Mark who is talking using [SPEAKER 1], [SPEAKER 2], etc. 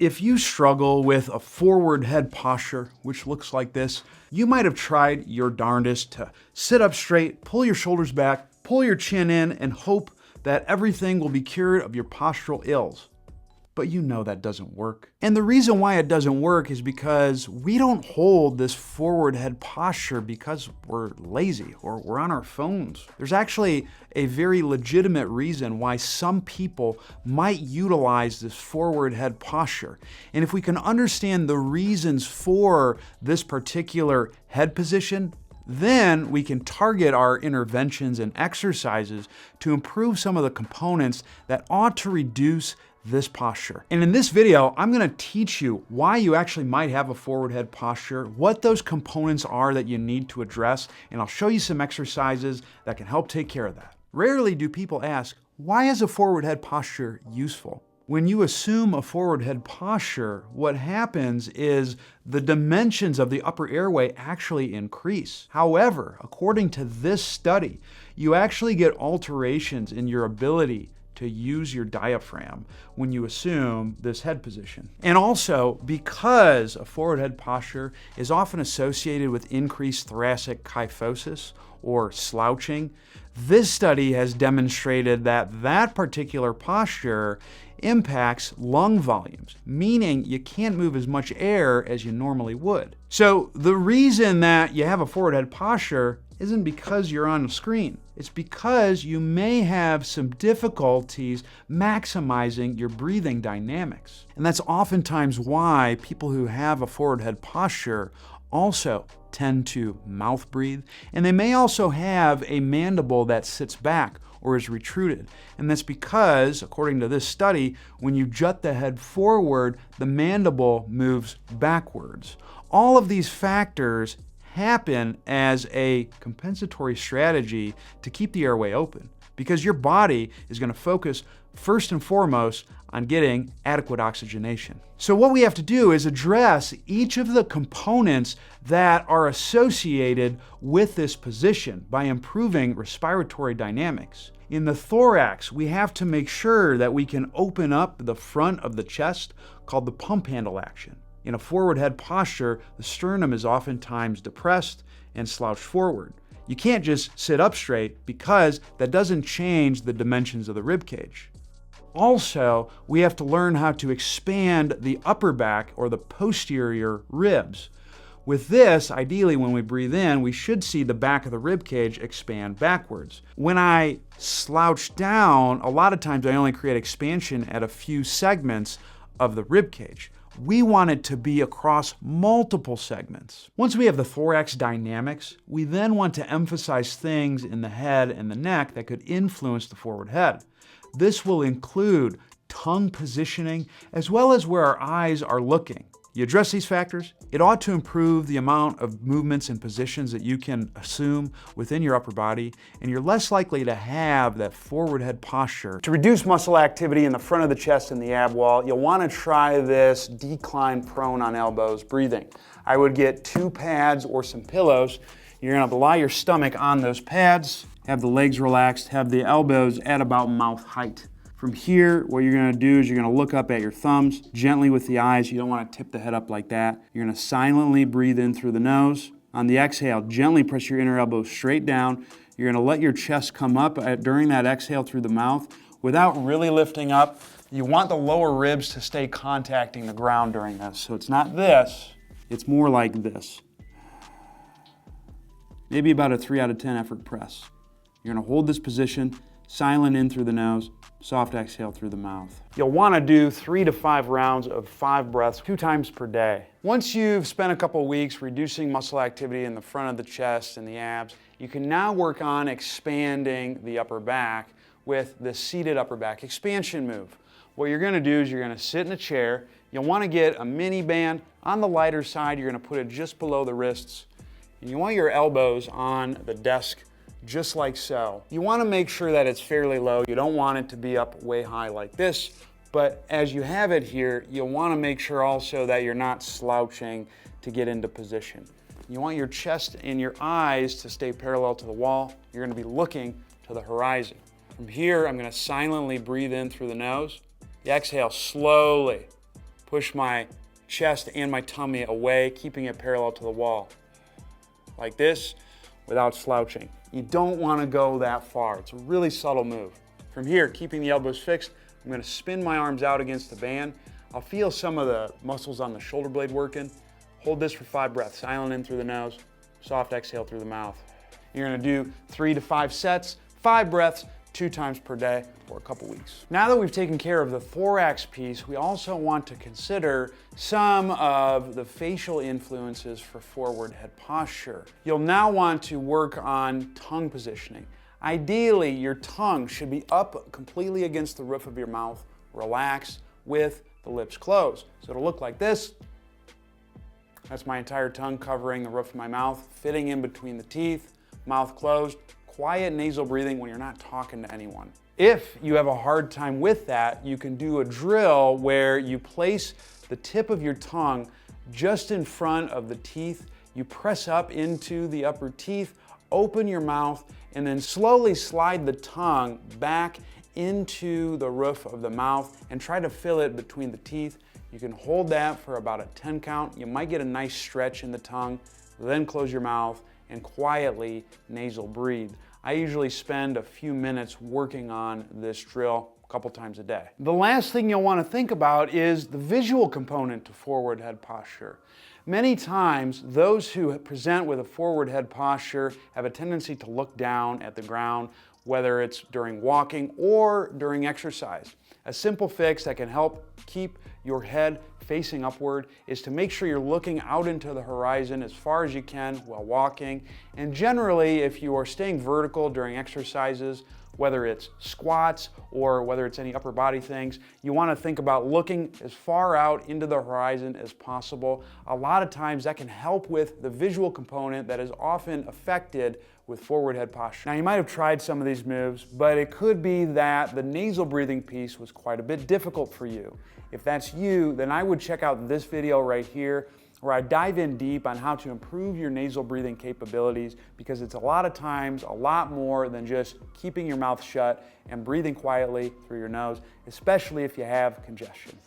[SPEAKER 1] If you struggle with a forward head posture, which looks like this, you might have tried your darndest to sit up straight, pull your shoulders back, pull your chin in, and hope that everything will be cured of your postural ills. But you know that doesn't work. And the reason why it doesn't work is because we don't hold this forward head posture because we're lazy or we're on our phones. There's actually a very legitimate reason why some people might utilize this forward head posture. And if we can understand the reasons for this particular head position, then we can target our interventions and exercises to improve some of the components that ought to reduce this posture. And in this video, I'm going to teach you why you actually might have a forward head posture, what those components are that you need to address, and I'll show you some exercises that can help take care of that. Rarely do people ask, why is a forward head posture useful? When you assume a forward head posture, what happens is the dimensions of the upper airway actually increase. However, according to this study, you actually get alterations in your ability to use your diaphragm when you assume this head position. And also, because a forward head posture is often associated with increased thoracic kyphosis or slouching, this study has demonstrated that that particular posture impacts lung volumes, meaning you can't move as much air as you normally would. So the reason that you have a forward head posture isn't because you're on a screen. It's because you may have some difficulties maximizing your breathing dynamics. And that's oftentimes why people who have a forward head posture also tend to mouth breathe. And they may also have a mandible that sits back or is retruded. And that's because, according to this study, when you jut the head forward, the mandible moves backwards. All of these factors happen as a compensatory strategy to keep the airway open, because your body is going to focus first and foremost on getting adequate oxygenation. So what we have to do is address each of the components that are associated with this position by improving respiratory dynamics. In the thorax, we have to make sure that we can open up the front of the chest, called the pump handle action. In a forward head posture, the sternum is oftentimes depressed and slouched forward. You can't just sit up straight because that doesn't change the dimensions of the rib cage. Also, we have to learn how to expand the upper back or the posterior ribs. With this, ideally when we breathe in, we should see the back of the rib cage expand backwards. When I slouch down, a lot of times I only create expansion at a few segments of the rib cage. We want it to be across multiple segments. Once we have the thorax dynamics, we then want to emphasize things in the head and the neck that could influence the forward head. This will include tongue positioning as well as where our eyes are looking. You address these factors, it ought to improve the amount of movements and positions that you can assume within your upper body, and you're less likely to have that forward head posture. To reduce muscle activity in the front of the chest and the ab wall, you'll want to try this decline prone on elbows breathing. I would get 2 pads or some pillows. You're going to lie your stomach on those pads, have the legs relaxed, have the elbows at about mouth height. From here, what you're going to do is you're going to look up at your thumbs, gently with the eyes. You don't want to tip the head up like that. You're going to silently breathe in through the nose. On the exhale, gently press your inner elbow straight down. You're going to let your chest come up during that exhale through the mouth without really lifting up. You want the lower ribs to stay contacting the ground during this. So it's not this, it's more like this. Maybe about a 3 out of 10 effort press. You're going to hold this position, silent in through the nose, soft exhale through the mouth. You'll want to do 3 to 5 rounds of 5 breaths 2 times per day. Once you've spent a couple weeks reducing muscle activity in the front of the chest and the abs, you can now work on expanding the upper back with the seated upper back expansion move. What you're going to do is you're going to sit in a chair. You'll want to get a mini band. On the lighter side, you're going to put it just below the wrists. And you want your elbows on the desk just like so. You want to make sure that it's fairly low. You don't want it to be up way high like this, but as you have it here, you'll want to make sure also that you're not slouching to get into position. You want your chest and your eyes to stay parallel to the wall. You're going to be looking to the horizon. From here, I'm going to silently breathe in through the nose. You exhale slowly. push my chest and my tummy away, keeping it parallel to the wall. Like this, without slouching. You don't want to go that far. It's a really subtle move. From here, keeping the elbows fixed, I'm going to spin my arms out against the band. I'll feel some of the muscles on the shoulder blade working. Hold this for 5 breaths. Silent in through the nose, soft exhale through the mouth. You're going to do 3 to 5 sets, 5 breaths, 2 times per day for a couple weeks. Now that we've taken care of the thorax piece, we also want to consider some of the facial influences for forward head posture. You'll now want to work on tongue positioning. Ideally, your tongue should be up completely against the roof of your mouth, relaxed with the lips closed. So it'll look like this. That's my entire tongue covering the roof of my mouth, fitting in between the teeth, mouth closed. Quiet nasal breathing when you're not talking to anyone. If you have a hard time with that, you can do a drill where you place the tip of your tongue just in front of the teeth. You press up into the upper teeth, open your mouth, and then slowly slide the tongue back into the roof of the mouth and try to fill it between the teeth. You can hold that for about a 10 count. You might get a nice stretch in the tongue, then close your mouth and quietly nasal breathe. I usually spend a few minutes working on this drill a couple times a day. The last thing you'll want to think about is the visual component to forward head posture. Many times, those who present with a forward head posture have a tendency to look down at the ground, whether it's during walking or during exercise. A simple fix that can help keep your head facing upward is to make sure you're looking out into the horizon as far as you can while walking. And generally, if you are staying vertical during exercises, whether it's squats or whether it's any upper body things, you want to think about looking as far out into the horizon as possible. A lot of times that can help with the visual component that is often affected with forward head posture. Now you might have tried some of these moves, but it could be that the nasal breathing piece was quite a bit difficult for you. If that's you, then I would check out this video right here where I dive in deep on how to improve your nasal breathing capabilities, because it's a lot of times a lot more than just keeping your mouth shut and breathing quietly through your nose, especially if you have congestion.